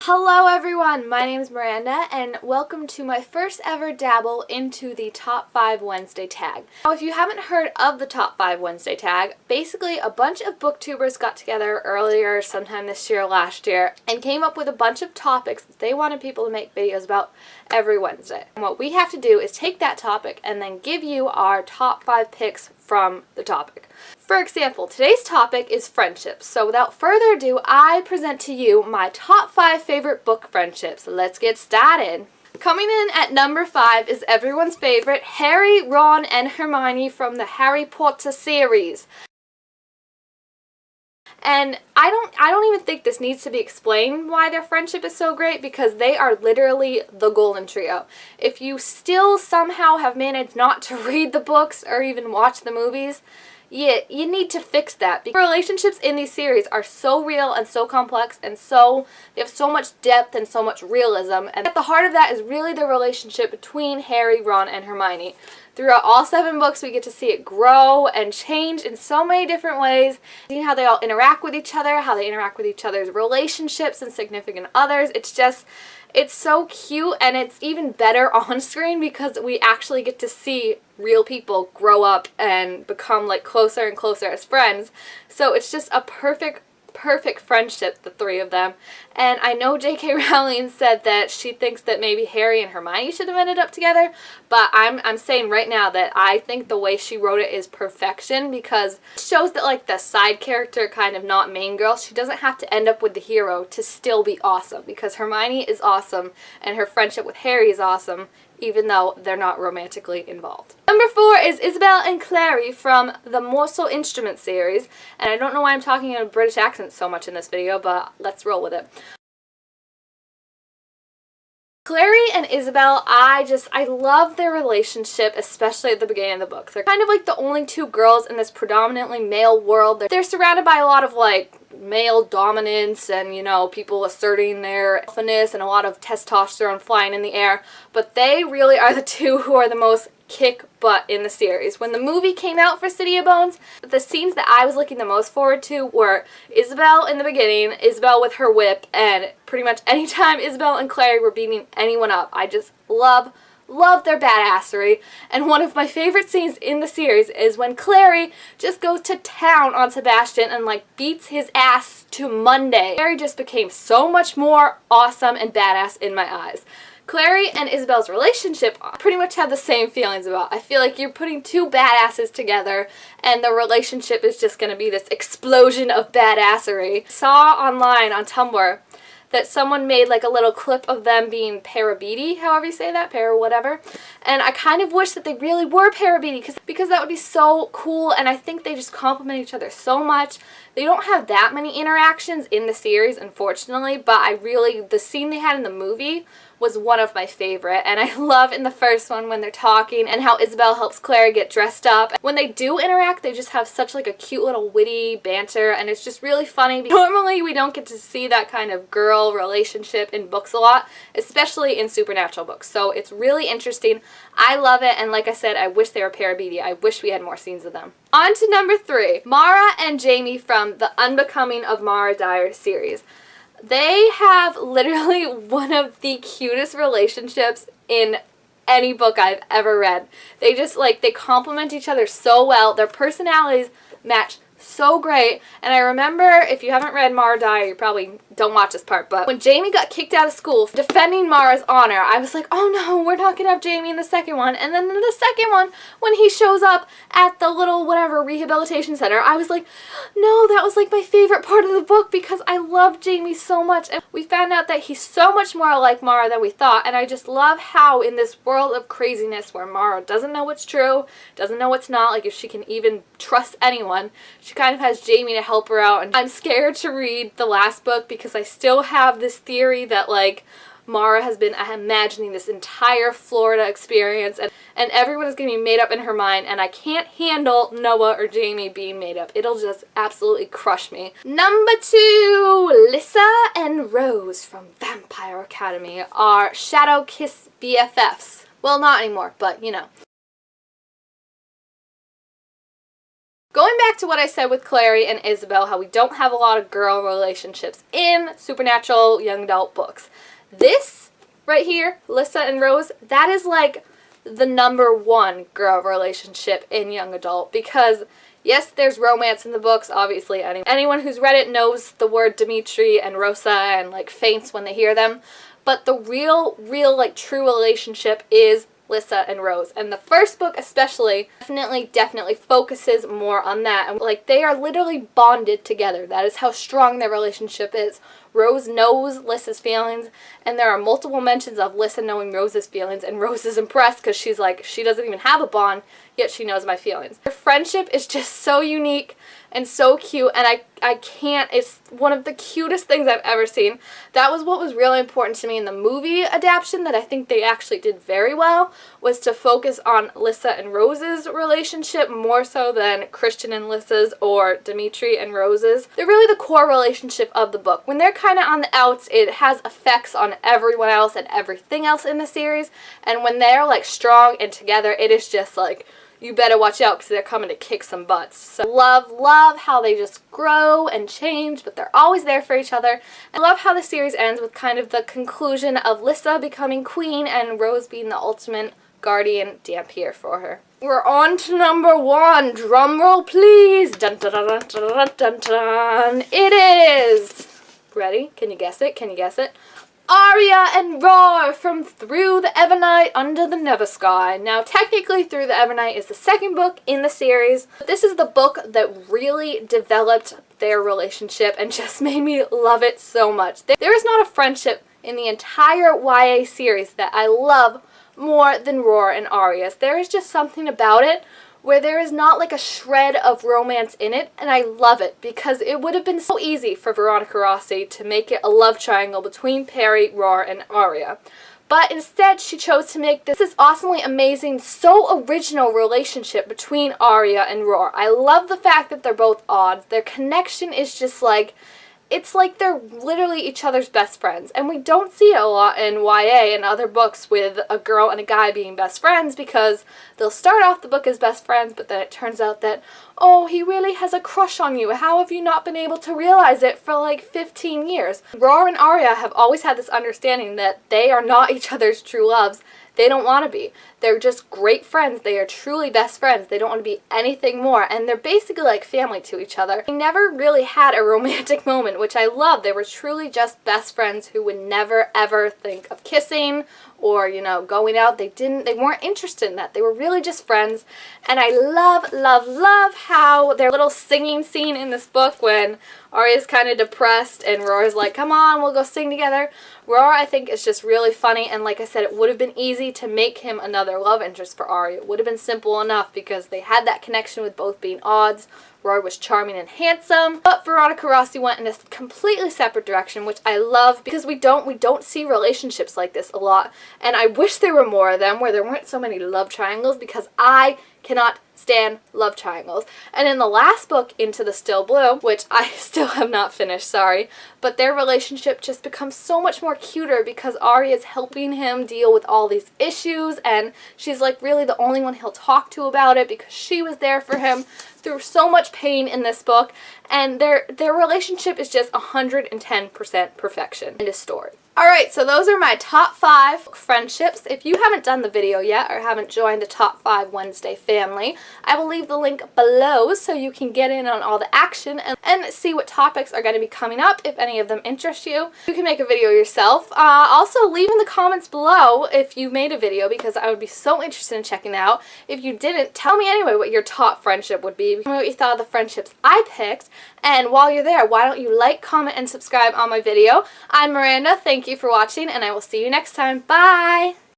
Hello everyone, my name is Miranda and welcome to my first ever dabble into the Top 5 Wednesday tag. Now if you haven't heard of the Top 5 Wednesday tag, basically a bunch of booktubers got together earlier sometime this year or last year and came up with a bunch of topics that they wanted people to make videos about every Wednesday. And what we have to do is take that topic and then give you our top 5 picks from the topic. For example, today's topic is friendships, so without further ado, I present to you my top 5 favorite book friendships. Let's get started. Coming in at number 5 is everyone's favorite, Harry, Ron, and Hermione from the Harry Potter series. And I don't even think this needs to be explained why their friendship is so great, because they are literally the golden trio. If you still somehow have managed not to read the books or even watch the movies, yeah, you need to fix that. Because relationships in these series are so real and so complex and they have so much depth and so much realism. And at the heart of that is really the relationship between Harry, Ron, and Hermione. Throughout all 7 books, we get to see it grow and change in so many different ways. Seeing how they all interact with each other, how they interact with each other's relationships and significant others. It's so cute, and it's even better on screen because we actually get to see real people grow up and become like closer and closer as friends. So it's just a perfect friendship, the 3 of them. And I know J.K. Rowling said that she thinks that maybe Harry and Hermione should have ended up together, but I'm saying right now that I think the way she wrote it is perfection, because it shows that like the side character, kind of not main girl, she doesn't have to end up with the hero to still be awesome, because Hermione is awesome and her friendship with Harry is awesome, even though they're not romantically involved. Number 4 is Isabelle and Clary from the Musical Instruments series, and I don't know why I'm talking in a British accent so much in this video, but let's roll with it. Clary and Isabelle, I love their relationship, especially at the beginning of the book. They're kind of like the only 2 girls in this predominantly male world. They're surrounded by a lot of like male dominance and, you know, people asserting their alphaness and a lot of testosterone flying in the air, but they really are the 2 who are the most kick butt in the series. When the movie came out for City of Bones, the scenes that I was looking the most forward to were Isabelle in the beginning, Isabelle with her whip, and pretty much anytime Isabelle and Clary were beating anyone up. I just love their badassery. And one of my favorite scenes in the series is when Clary just goes to town on Sebastian and like beats his ass to Monday. Clary just became so much more awesome and badass in my eyes. Clary and Isabelle's relationship I pretty much have the same feelings about. I feel like you're putting 2 badasses together and the relationship is just going to be this explosion of badassery. I saw online on Tumblr that someone made like a little clip of them being parabeti, however you say that, para whatever, and I kind of wish that they really were parabeti because that would be so cool, and I think they just complement each other so much. They don't have that many interactions in the series, unfortunately, but the scene they had in the movie was one of my favorite, and I love in the first one when they're talking and how Isabelle helps Clary get dressed up. When they do interact, they just have such like a cute little witty banter, and it's just really funny. Normally we don't get to see that kind of girl relationship in books a lot, especially in supernatural books, so it's really interesting. I love it, and like I said, I wish they were parabeti. I wish we had more scenes of them. On to number 3, Mara and Jamie from the Unbecoming of Mara Dyer series. They have literally one of the cutest relationships in any book I've ever read. They just they complement each other so well. Their personalities match so great, and I remember, if you haven't read Mara Dyer, you probably don't watch this part, but when Jamie got kicked out of school for defending Mara's honor, I was like, oh no, we're not gonna have Jamie in the second one. And then in the second one, when he shows up at the little whatever rehabilitation center, I was like, no, that was like my favorite part of the book because I love Jamie so much, and we found out that he's so much more like Mara than we thought. And I just love how in this world of craziness where Mara doesn't know what's true, doesn't know what's not, like if she can even trust anyone, she kind of has Jamie to help her out. And I'm scared to read the last book because I still have this theory that like Mara has been imagining this entire Florida experience, and everyone is going to be made up in her mind, and I can't handle Noah or Jamie being made up. It'll just absolutely crush me. Number 2, Lissa and Rose from Vampire Academy are Shadow Kiss BFFs. Well, not anymore, but you know. Going back to what I said with Clary and Isabelle, how we don't have a lot of girl relationships in supernatural young adult books. This right here, Lissa and Rose, that is like the #1 girl relationship in young adult, because yes, there's romance in the books, obviously. Anyone who's read it knows the word Dimitri and Rosa and like faints when they hear them. But the real like true relationship is Lissa and Rose. And the first book especially definitely focuses more on that. And like they are literally bonded together. That is how strong their relationship is. Rose knows Lissa's feelings, and there are multiple mentions of Lissa knowing Rose's feelings, and Rose is impressed because she's like, she doesn't even have a bond, yet she knows my feelings. Their friendship is just so unique and so cute, and I can't, it's one of the cutest things I've ever seen. That was what was really important to me in the movie adaptation that I think they actually did very well, was to focus on Lissa and Rose's relationship more so than Christian and Lissa's or Dimitri and Rose's. They're really the core relationship of the book. When they're kind of on the outs, it has effects on everyone else and everything else in the series, and when they're like strong and together, it is just like, you better watch out because they're coming to kick some butts. So love how they just grow and change, but they're always there for each other. I love how the series ends with kind of the conclusion of Lissa becoming queen and Rose being the ultimate guardian Dampier for her. We're on to #1. Drum roll, please. Dun dun dun dun dun dun dun. It is. Ready? Can you guess it? Can you guess it? Arya and Roar from Through the Evernight Under the Never Sky. Now, technically, Through the Evernight is the second book in the series, but this is the book that really developed their relationship and just made me love it so much. There is not a friendship in the entire YA series that I love more than Roar and Arya's. There is just something about it where there is not like a shred of romance in it, and I love it because it would have been so easy for Veronica Rossi to make it a love triangle between Perry, Roar, and Arya. But instead, she chose to make this awesomely amazing, so original relationship between Arya and Roar. I love the fact that they're both odds. Their connection is just like, it's like they're literally each other's best friends. And we don't see it a lot in YA and other books with a girl and a guy being best friends, because they'll start off the book as best friends, but then it turns out that, oh, he really has a crush on you. How have you not been able to realize it for like 15 years? Roar and Arya have always had this understanding that they are not each other's true loves. They don't want to be. They're just great friends. They are truly best friends. They don't want to be anything more. And they're basically like family to each other. They never really had a romantic moment, which I love. They were truly just best friends who would never ever think of kissing or, you know, going out. They weren't interested in that. They were really just friends. And I love how their little singing scene in this book when Arya's kind of depressed and Roar's like, come on, we'll go sing together. Roar, I think, is just really funny, and like I said, it would have been easy to make him another love interest for Arya. It would have been simple enough because they had that connection with both being odds. Roar was charming and handsome, but Veronica Rossi went in a completely separate direction, which I love because we don't see relationships like this a lot, and I wish there were more of them where there weren't so many love triangles, because I cannot stand love triangles. And in the last book, Into the Still Blue, which I still have not finished, sorry, but their relationship just becomes so much more cuter because Arya's helping him deal with all these issues, and she's like really the only one he'll talk to about it because she was there for him through so much pain in this book, and their relationship is just 110% perfection in this story. Alright, so those are my top 5 friendships. If you haven't done the video yet or haven't joined the Top 5 Wednesday family, I will leave the link below so you can get in on all the action and see what topics are going to be coming up if any of them interest you. You can make a video yourself. Also, leave in the comments below if you made a video because I would be so interested in checking it out. If you didn't, tell me anyway what your top friendship would be. Tell me what you thought of the friendships I picked. And while you're there, why don't you like, comment, and subscribe on my video. I'm Miranda. Thank you for watching, and I will see you next time. Bye!